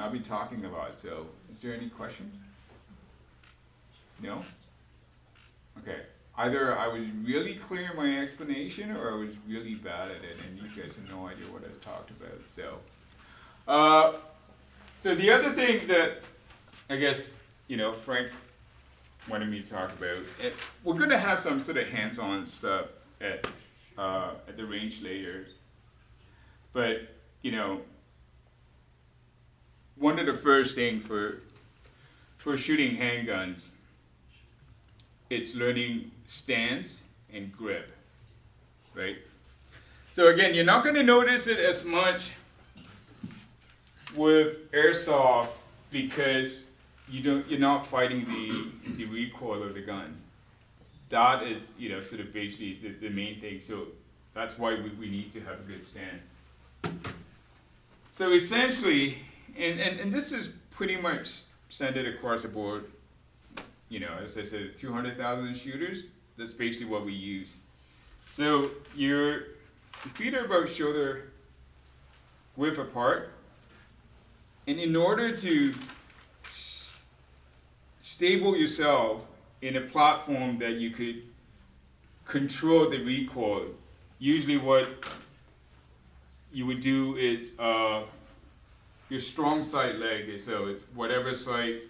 and I'll be talking about. So, is there any questions? No? Okay. Either I was really clear in my explanation, or I was really bad at it, and you guys have no idea what I talked about. So the other thing that I guess Frank wanted me to talk about, we're going to have some sort of hands-on stuff at the range later, but one of the first things for shooting handguns, it's learning stance and grip, right? So again, you're not going to notice it as much with airsoft because you're not fighting the recoil of the gun. That is sort of basically the main thing. So that's why we need to have a good stand. So essentially, and this is pretty much standard across the board. As I said, 200,000 shooters, that's basically what we use. So your feet are about shoulder width apart. And in order to stable yourself in a platform that you could control the recoil, usually what you would do is your strong side leg, so it's whatever side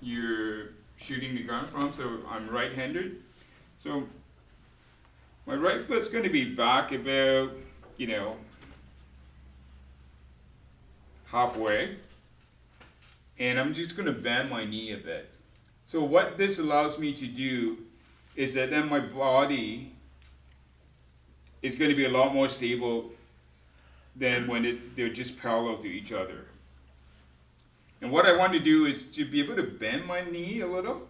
you're shooting the gun from. So I'm right-handed. So my right foot's going to be back about, halfway. And I'm just going to bend my knee a bit. So what this allows me to do is that then my body is going to be a lot more stable than when they're just parallel to each other. And what I want to do is to be able to bend my knee a little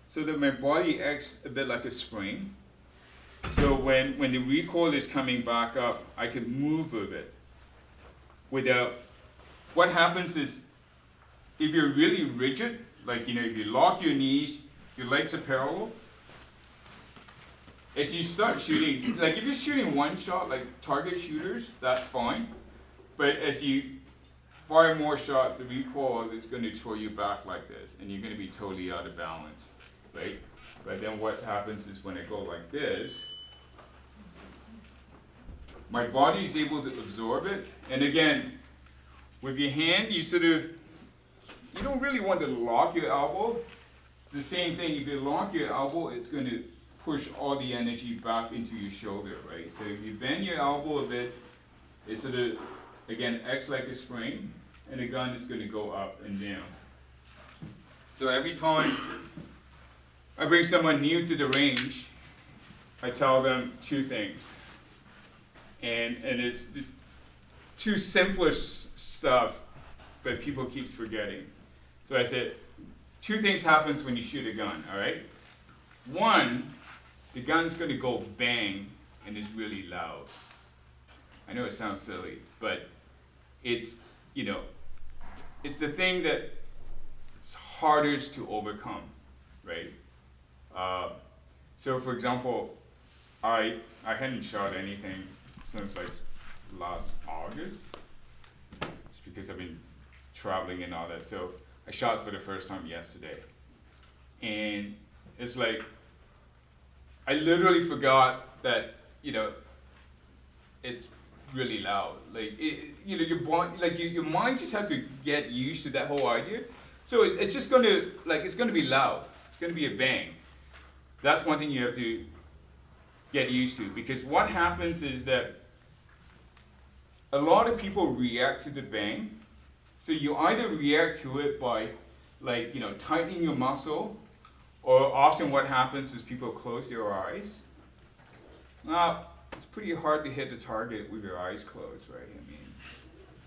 so that my body acts a bit like a spring. So when the recoil is coming back up, I can move a bit without. What happens is, if you're really rigid, like if you lock your knees, your legs are parallel, as you start shooting, like if you're shooting one shot, like target shooters, that's fine. But as you fire more shots, the recoil is going to throw you back like this, and you're going to be totally out of balance, right? But then what happens is when I go like this, my body is able to absorb it. And again, with your hand, you don't really want to lock your elbow. It's the same thing. If you lock your elbow, it's going to push all the energy back into your shoulder, right? So if you bend your elbow a bit, it sort of, again, acts like a spring, and the gun is going to go up and down. So every time I bring someone new to the range, I tell them two things. And it's the two simplest stuff, but people keep forgetting. So I said, two things happens when you shoot a gun, all right? One, the gun's going to go bang, and it's really loud. I know it sounds silly, but it's the thing that it's hardest to overcome, right? So for example, I hadn't shot anything since like last August, just because I've been traveling and all that. So I shot for the first time yesterday, and it's like I literally forgot that it's really loud. Like your body, like your mind just has to get used to that whole idea. So it's just going to it's going to be loud. It's going to be a bang. That's one thing you have to get used to, because what happens is that a lot of people react to the bang. So you either react to it by tightening your muscle, or often what happens is people close their eyes. Now, it's pretty hard to hit the target with your eyes closed, right? I mean,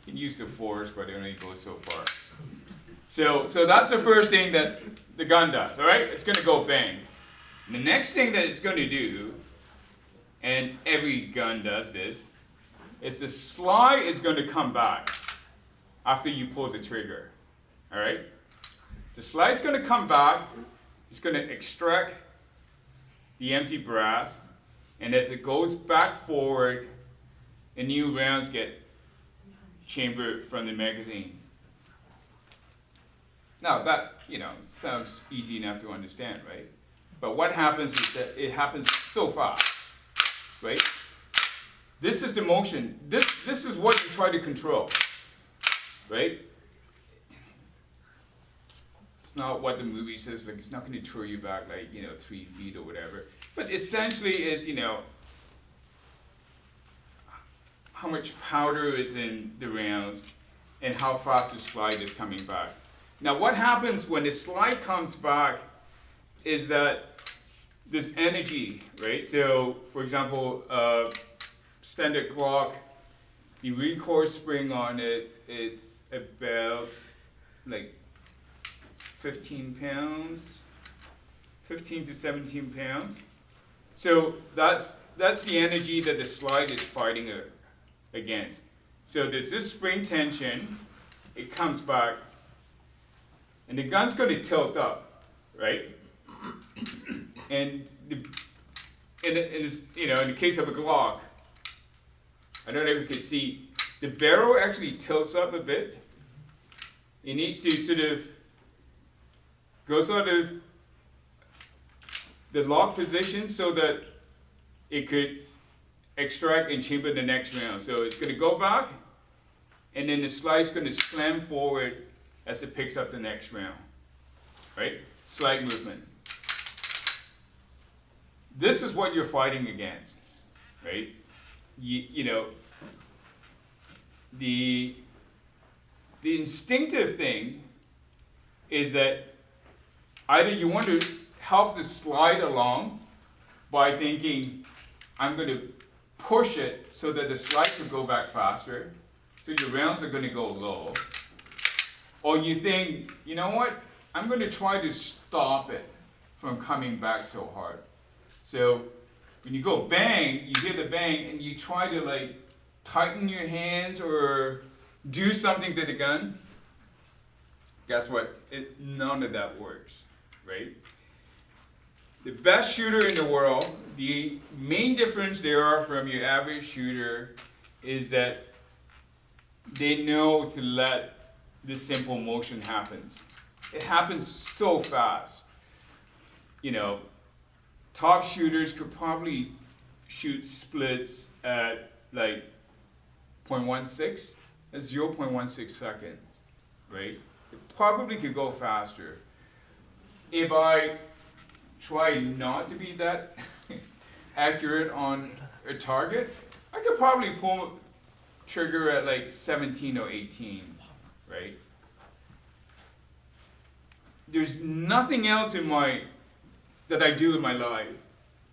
you can use the force, but it only goes so far. So that's the first thing that the gun does, all right? It's going to go bang. And the next thing that it's going to do, and every gun does this, is the slide is going to come back after you pull the trigger, all right? The slide's going to come back. It's going to extract the empty brass, and as it goes back forward, the new rounds get chambered from the magazine. Now that, sounds easy enough to understand, right? But what happens is that it happens so fast, right? This is the motion. This is what you try to control, right? It's not what the movie says, like it's not going to throw you back like, 3 feet or whatever. But essentially it's, how much powder is in the rounds and how fast the slide is coming back. Now what happens when the slide comes back is that there's energy, right? So for example, standard Glock, the recoil spring on it, it's about like 15 pounds, 15 to 17 pounds. So that's the energy that the slide is fighting against. So there's this spring tension, it comes back, and the gun's going to tilt up, right? And in the case of a Glock, I don't know if you can see, the barrel actually tilts up a bit. It needs to sort of go sort of the lock position so that it could extract and chamber the next round. So it's going to go back, and then the slide's going to slam forward as it picks up the next round, right? Slide movement. This is what you're fighting against, right? The instinctive thing is that either you want to help the slide along by thinking, I'm going to push it so that the slide can go back faster, so your rounds are going to go low. Or you think, you know what, I'm going to try to stop it from coming back so hard. So when you go bang, you hear the bang, and you try to like tighten your hands or do something to the gun. Guess what? None of that works, right? The best shooter in the world, the main difference they are from your average shooter is that they know to let this simple motion happen. It happens so fast. Top shooters could probably shoot splits at like 0.16, that's 0.16 seconds, right? It probably could go faster. If I try not to be that accurate on a target, I could probably pull trigger at like 17 or 18, right? There's nothing else that I do in my life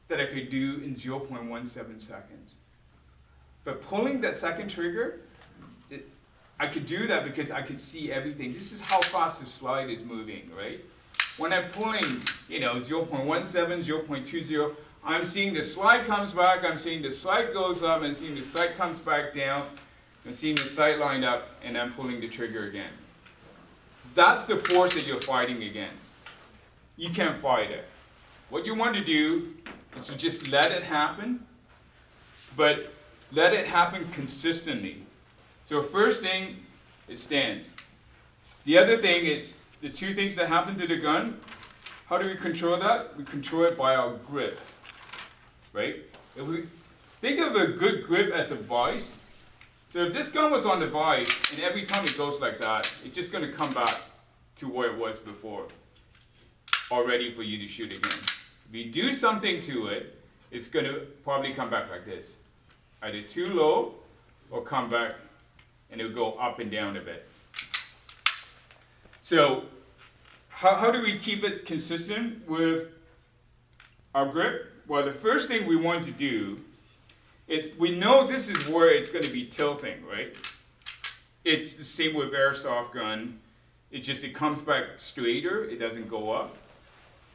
that I could do in 0.17 seconds. But pulling that second trigger, I could do that because I could see everything. This is how fast the slide is moving, right? When I'm pulling, 0.17, 0.20, I'm seeing the slide comes back, I'm seeing the slide goes up, I'm seeing the sight comes back down, I'm seeing the sight lined up, and I'm pulling the trigger again. That's the force that you're fighting against. You can't fight it. What you want to do is to just let it happen, but let it happen consistently. So first thing, it stands. The other thing is, the two things that happen to the gun, how do we control that? We control it by our grip, right? If we think of a good grip as a vice, so if this gun was on the vice, and every time it goes like that, it's just going to come back to where it was before, all ready for you to shoot again. If you do something to it, it's going to probably come back like this. Either too low, or come back, and it'll go up and down a bit. So, how do we keep it consistent with our grip? Well, the first thing we want to do is, we know this is where it's going to be tilting, right? It's the same with airsoft gun. It comes back straighter, it doesn't go up.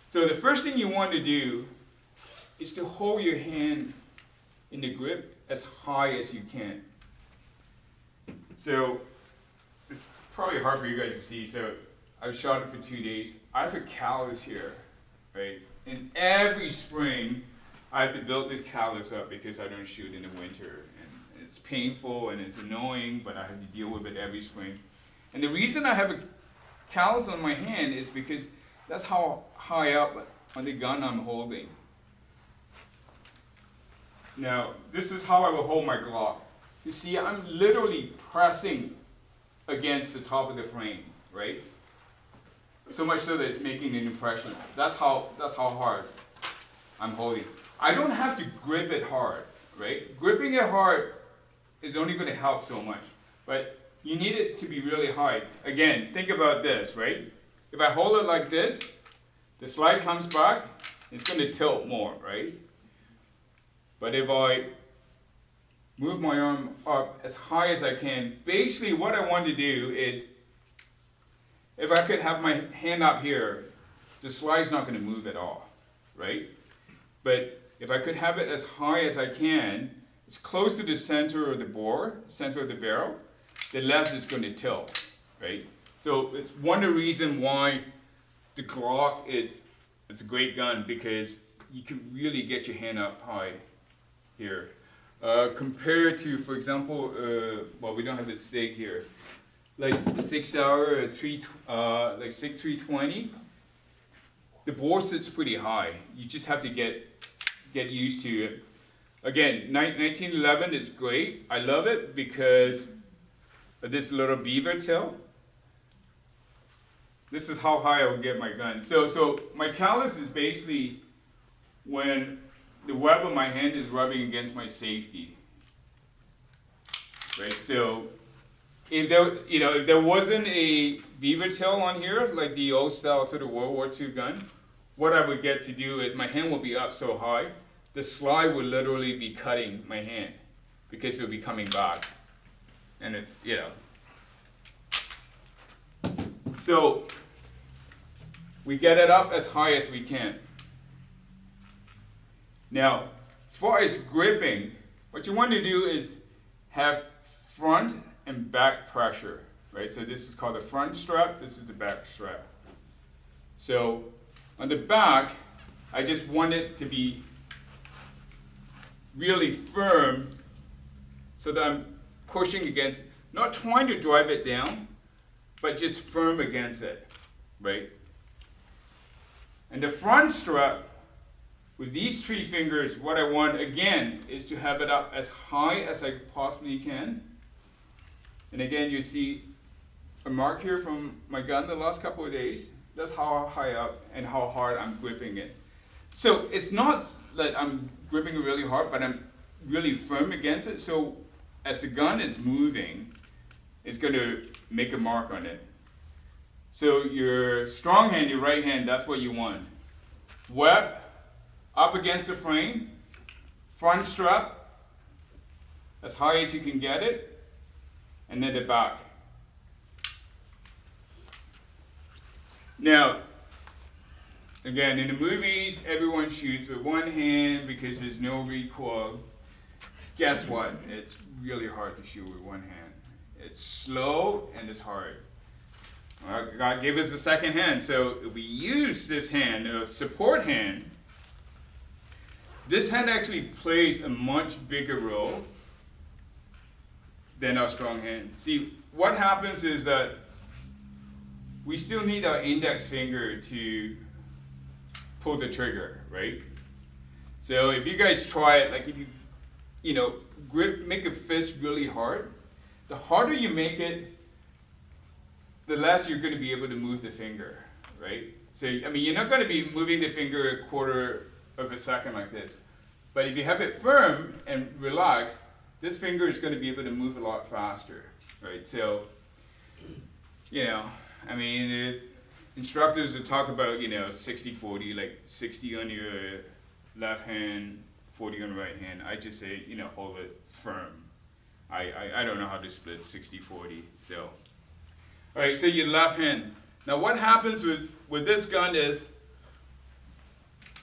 So the first thing you want to do is to hold your hand in the grip as high as you can. So it's probably hard for you guys to see. So I've shot it for 2 days. I have a callus here, right? And every spring I have to build this callus up because I don't shoot in the winter. And it's painful and it's annoying, but I have to deal with it every spring. And the reason I have a callus on my hand is because that's how high up on the gun I'm holding. Now, this is how I will hold my Glock. You see, I'm literally pressing against the top of the frame, right? So much so that it's making an impression. That's how hard I'm holding. I don't have to grip it hard, right? Gripping it hard is only going to help so much, but you need it to be really high. Again, think about this, right? If I hold it like this, the slide comes back, it's going to tilt more, right? But if I move my arm up as high as I can, basically what I want to do is, if I could have my hand up here, the slide's not going to move at all, right? But if I could have it as high as I can, it's close to the center of the bore, center of the barrel, the left is going to tilt, right? So it's one of the reasons why the Glock it's a great gun, because you can really get your hand up high here. Compared to, for example, well, we don't have a SIG here, like 6 hour, like SIG 320, the bore sits pretty high. You just have to get used to it. Again, 1911 is great. I love it because of this little beaver tail. This is how high I will get my gun. So my callus is basically when the web of my hand is rubbing against my safety, right? So if there wasn't a beaver tail on here, like the old style to the World War II gun, what I would get to do is my hand will be up so high, the slide would literally be cutting my hand because it will be coming back. And it's, so we get it up as high as we can. Now, as far as gripping, what you want to do is have front and back pressure, right? So this is called the front strap, this is the back strap. So on the back, I just want it to be really firm so that I'm pushing against, not trying to drive it down, but just firm against it, right? And the front strap, with these 3 fingers, what I want, again, is to have it up as high as I possibly can. And again, you see a mark here from my gun the last couple of days. That's how high up and how hard I'm gripping it. So it's not that I'm gripping it really hard, but I'm really firm against it. So as the gun is moving, it's going to make a mark on it. So your strong hand, your right hand, that's what you want. Web up against the frame, front strap, as high as you can get it, and then the back. Now, again, in the movies, everyone shoots with one hand because there's no recoil. Guess what? It's really hard to shoot with one hand. It's slow and it's hard. Well, God gave us a second hand, so if we use this hand, a support hand, this hand actually plays a much bigger role than our strong hand. See, what happens is that we still need our index finger to pull the trigger, right? So if you guys try it, like if you grip, make a fist really hard, the harder you make it, the less you're going to be able to move the finger, right? So, I mean, you're not going to be moving the finger a quarter of a second like this. But if you have it firm and relaxed, this finger is going to be able to move a lot faster, right? So, I mean, the instructors will talk about, 60-40, like 60 on your left hand, 40 on the right hand. I just say, hold it firm. I don't know how to split 60-40, so. All right, so your left hand. Now what happens with this gun is,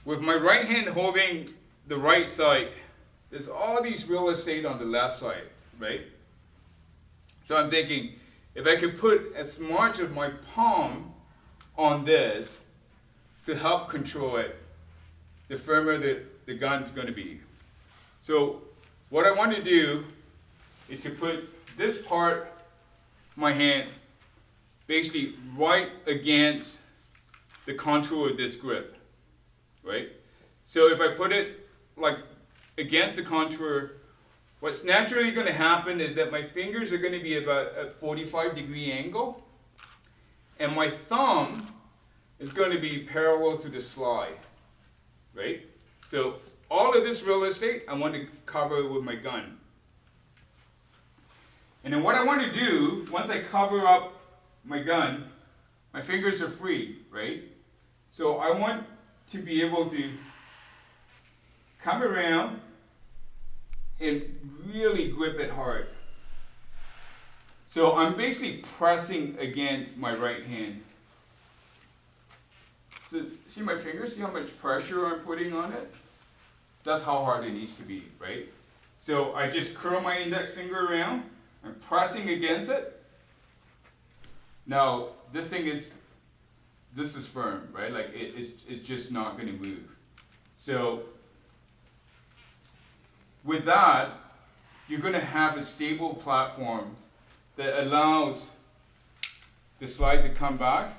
with my right hand holding the right side, there's all these real estate on the left side, right? So I'm thinking, if I could put as much of my palm on this to help control it, the firmer the gun's going to be. So what I want to do is to put this part, my hand, basically right against the contour of this grip, right? So if I put it like against the contour, what's naturally going to happen is that my fingers are going to be about a 45-degree angle, and my thumb is going to be parallel to the slide, right? So all of this real estate, I want to cover with my gun. And then what I want to do, once I cover up my gun, my fingers are free, right? So I want to be able to come around and really grip it hard. So I'm basically pressing against my right hand. So see my fingers? See how much pressure I'm putting on it? That's how hard it needs to be, right? So I just curl my index finger around. I'm pressing against it. Now this is firm, right? Like it's just not going to move. So with that, you're going to have a stable platform that allows the slide to come back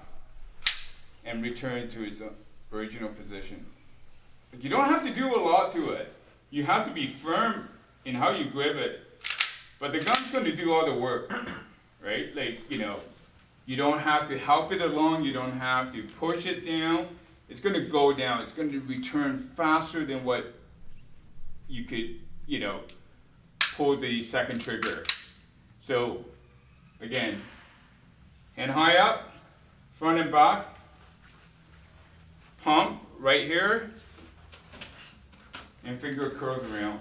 and return to its original position. But you don't have to do a lot to it. You have to be firm in how you grip it, but the gun's going to do all the work, right? Like, you don't have to help it along, you don't have to push it down. It's going to go down. It's going to return faster than what you could, pull the second trigger. So, again, hand high up, front and back, pump right here, and finger curls around.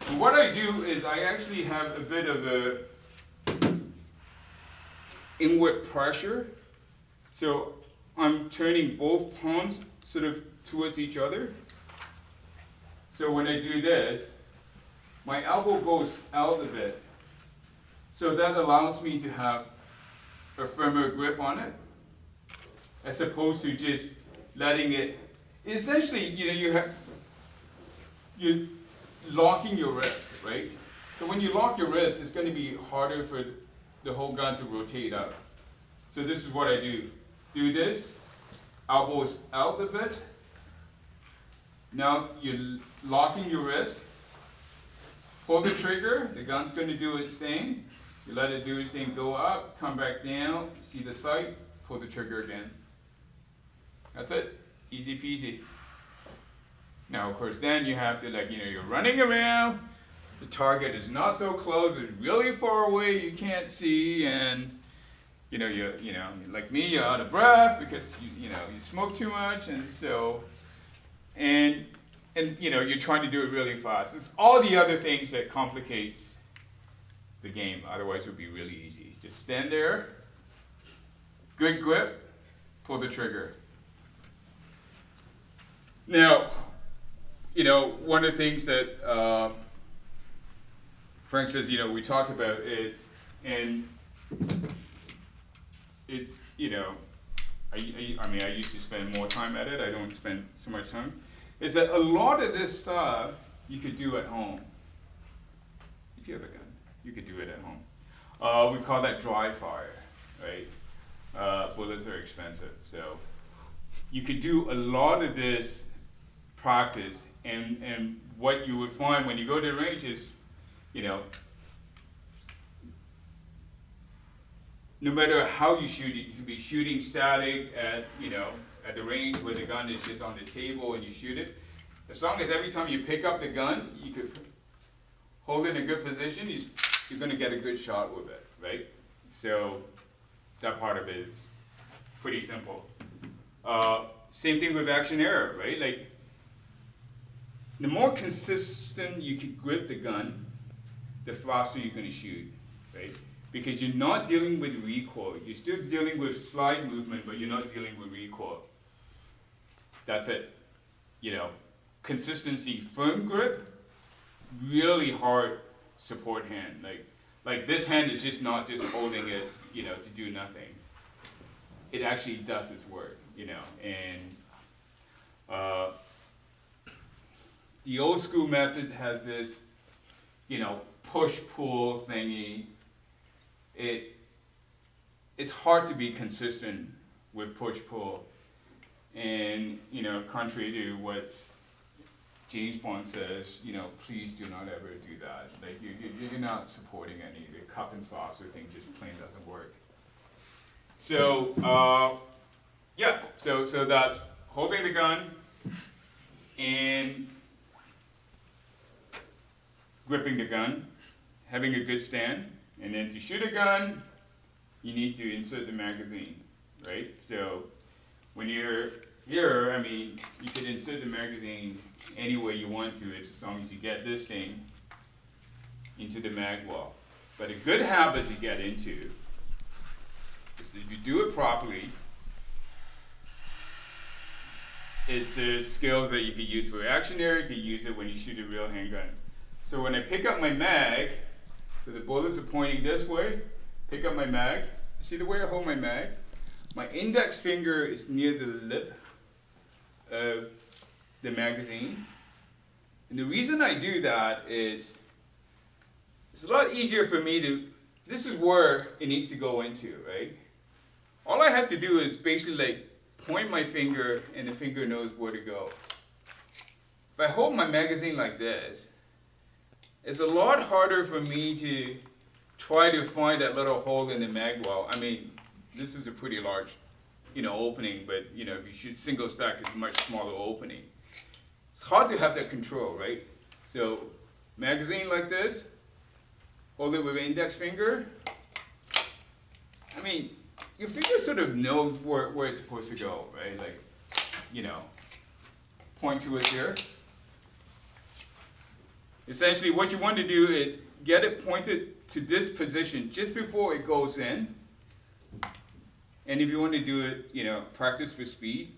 And what I do is I actually have a bit of a inward pressure. So I'm turning both palms sort of towards each other. So when I do this, my elbow goes out a bit. So that allows me to have a firmer grip on it, as opposed to just letting it. Essentially, you're locking your wrist, right? So when you lock your wrist, it's going to be harder for the whole gun to rotate up. So this is what I do. Do this, elbows out a bit. Now you're locking your wrist. Pull the trigger, the gun's going to do its thing. You let it do its thing, go up, come back down, see the sight, pull the trigger again. That's it, easy peasy. Now, of course, then you have to, you're running around, the target is not so close, it's really far away, you can't see, and, you're like me, you're out of breath because, you smoke too much, and so, and you're trying to do it really fast. It's all the other things that complicates the game, otherwise it would be really easy. Just stand there, good grip, pull the trigger. Now, one of the things that Frank says, we talked about is, and it's, I used to spend more time at it. I don't spend so much time. Is that a lot of this stuff you could do at home. If you have a gun, you could do it at home. We call that dry fire, right? Bullets are expensive, so you could do a lot of this practice, and what you would find when you go to the range is, no matter how you shoot it, you can be shooting static at the range where the gun is just on the table and you shoot it. As long as every time you pick up the gun, you could hold it in a good position, you're going to get a good shot with it, right? So that part of it is pretty simple. Same thing with Action Air, right? Like, the more consistent you can grip the gun, the faster you're going to shoot, right? Because you're not dealing with recoil. You're still dealing with slide movement, but you're not dealing with recoil. That's it. Consistency, firm grip, really hard support hand. Like this hand is just not just holding it, to do nothing. It actually does its work, and the old school method has this, push-pull thingy. it's hard to be consistent with push-pull. And, you know, contrary to what James Bond says, you know, please do not ever do that. Like, you're not supporting any. The cup and saucer thing just plain doesn't work. So, yeah, so that's holding the gun and gripping the gun, having a good stand, and then to shoot a gun, you need to insert the magazine, right? So when you're here, I mean, you could insert the magazine any way you want to, as long as you get this thing into the mag wall. But a good habit to get into is that if you do it properly, it's skills that you could use for Action Air, you could use it when you shoot a real handgun. So when I pick up my mag, so the bullets are pointing this way, pick up my mag, see the way I hold my mag? My index finger is near the lip of the magazine. And the reason I do that is, it's a lot easier for me to, this is where it needs to go into, right? All I have to do is basically like point my finger and the finger knows where to go. If I hold my magazine like this, it's a lot harder for me to try to find that little hole in the mag wall. I mean, this is a pretty large, you know, opening, but you know, if you shoot single stack, it's a much smaller opening. It's hard to have that control, right? So, magazine like this, hold it with an index finger. I mean, your finger sort of knows where it's supposed to go, right? Like, you know, point to it here. Essentially, what you want to do is get it pointed to this position just before it goes in. And if you want to do it, you know, practice for speed,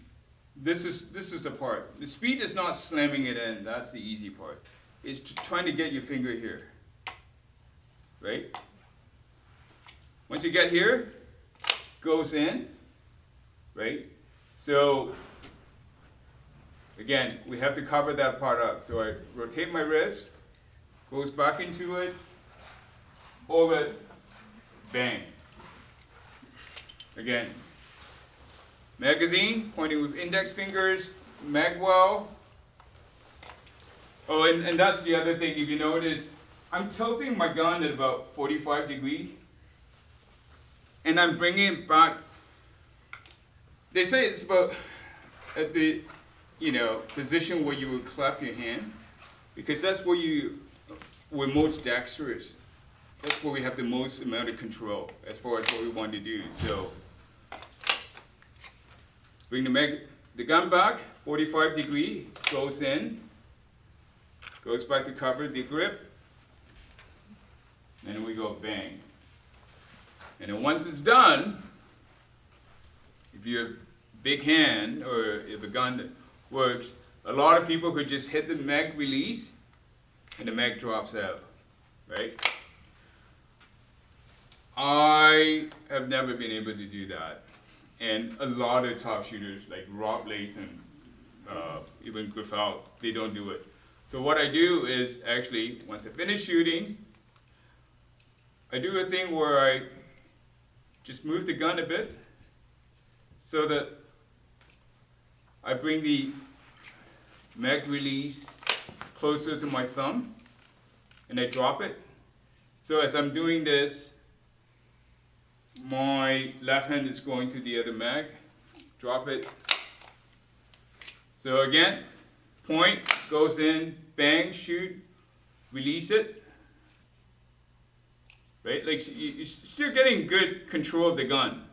this is the part. The speed is not slamming it in, that's the easy part. It's trying to get your finger here, right? Once you get here, goes in, right? So, again, we have to cover that part up. So I rotate my wrist, goes back into it, hold it, bang. Again, magazine, pointing with index fingers, mag well. Oh, and that's the other thing, if you notice, I'm tilting my gun at about 45 degrees, and I'm bringing it back. They say it's about at the, you know, position where you would clap your hand, because that's where we're most dexterous. That's where we have the most amount of control as far as what we want to do. So, bring the gun back, 45 degrees, goes in, goes back to cover the grip, and then we go bang. And then once it's done, if you're a big hand or if a gun works, a lot of people could just hit the mag release and the mag drops out, right? I have never been able to do that. And a lot of top shooters like Rob Lathan, even Griffal, they don't do it. So what I do is actually, once I finish shooting, I do a thing where I just move the gun a bit so that I bring the mag release closer to my thumb and I drop it. So as I'm doing this, my left hand is going to the other mag, drop it. So again, point, goes in, bang, shoot, release it. Right? Like you're still getting good control of the gun.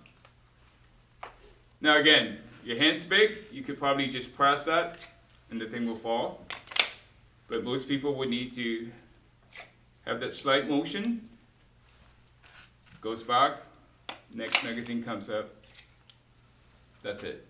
Now again, your hand's big, you could probably just press that and the thing will fall. But most people would need to have that slight motion, goes back, next magazine comes up, that's it.